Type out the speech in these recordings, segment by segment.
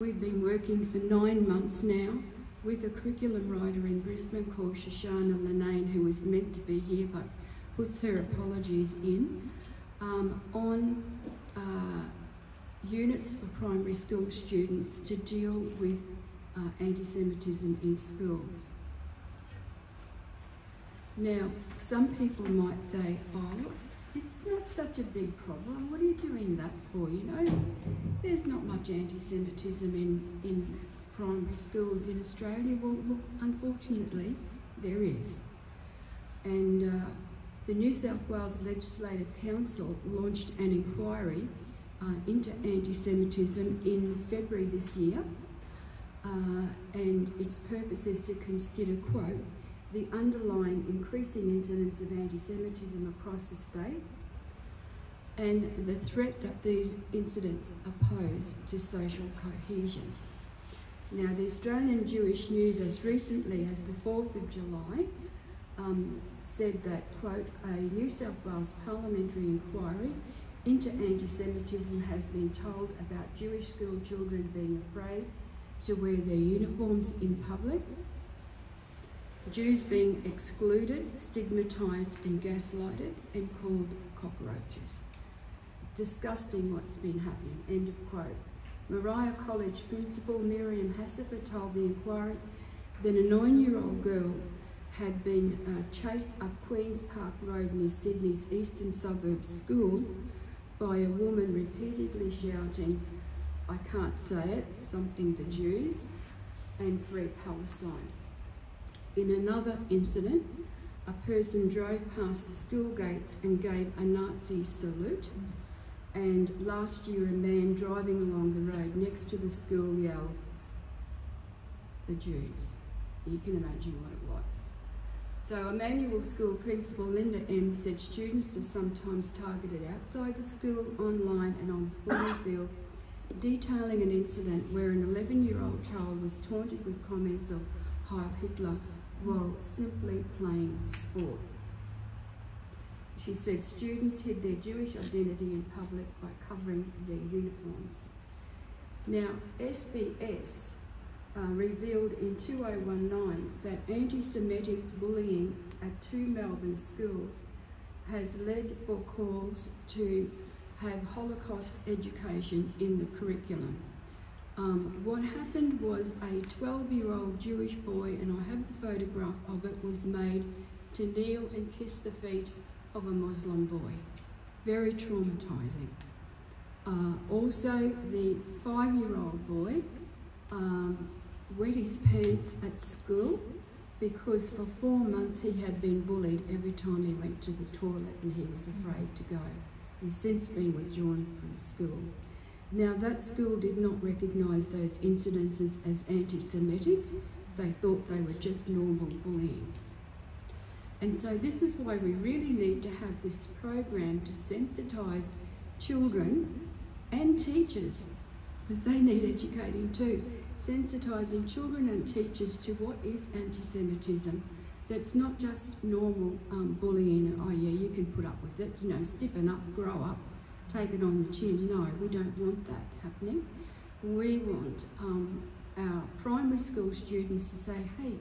We've been working for 9 months now with a curriculum writer in Brisbane called Shoshana Linane, who was meant to be here but puts her apologies in, on units for primary school students to deal with anti-Semitism in schools. Now, some people might say, oh, it's not such a big problem, what are you doing that for? You know, there's not much anti-Semitism in primary schools in Australia. Well, look, unfortunately, there is. And the New South Wales Legislative Council launched an inquiry into anti-Semitism in February this year, and its purpose is to consider, quote, the underlying increasing incidence of anti-Semitism across the state and the threat that these incidents pose to social cohesion. Now, the Australian Jewish News, as recently as the 4th of July, said that, quote, a New South Wales parliamentary inquiry into anti-Semitism has been told about Jewish school children being afraid to wear their uniforms in public, Jews being excluded, stigmatised and gaslighted and called cockroaches. Disgusting what's been happening, end of quote. Mariah College principal Miriam Hassifer told the inquiry that a 9-year-old girl had been chased up Queen's Park Road near Sydney's eastern suburbs school by a woman repeatedly shouting, I can't say it, something to Jews, and free Palestine. In another incident, a person drove past the school gates and gave a Nazi salute, and last year a man driving along the road next to the school yelled, the Jews. You can imagine what it was. So Emmanuel School Principal Linda M said students were sometimes targeted outside the school, online and on the sporting field, detailing an incident where an 11-year-old child was taunted with comments of Heil Hitler while simply playing sport. She said students hid their Jewish identity in public by covering their uniforms. Now, SBS revealed in 2019 that anti-Semitic bullying at 2 Melbourne schools has led for calls to have Holocaust education in the curriculum. What happened was a 12-year-old Jewish boy, and I have the photograph of it, was made to kneel and kiss the feet of a Muslim boy. Very traumatising. Also, the 5-year-old boy wet his pants at school because for 4 months he had been bullied every time he went to the toilet and he was afraid to go. He's since been withdrawn from school. Now, that school did not recognise those incidences as anti-Semitic. They thought they were just normal bullying. And so this is why we really need to have this program to sensitise children and teachers, because they need educating too, sensitising children and teachers to what is anti-Semitism. That's not just normal bullying, oh yeah, you can put up with it, you know, stiffen up, grow up, take it on the chin. No, we don't want that happening. We want our primary school students to say, hey,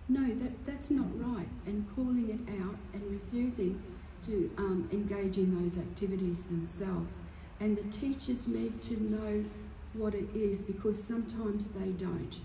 no, that's not right, and calling it out and refusing to engage in those activities themselves. And the teachers need to know what it is, because sometimes they don't.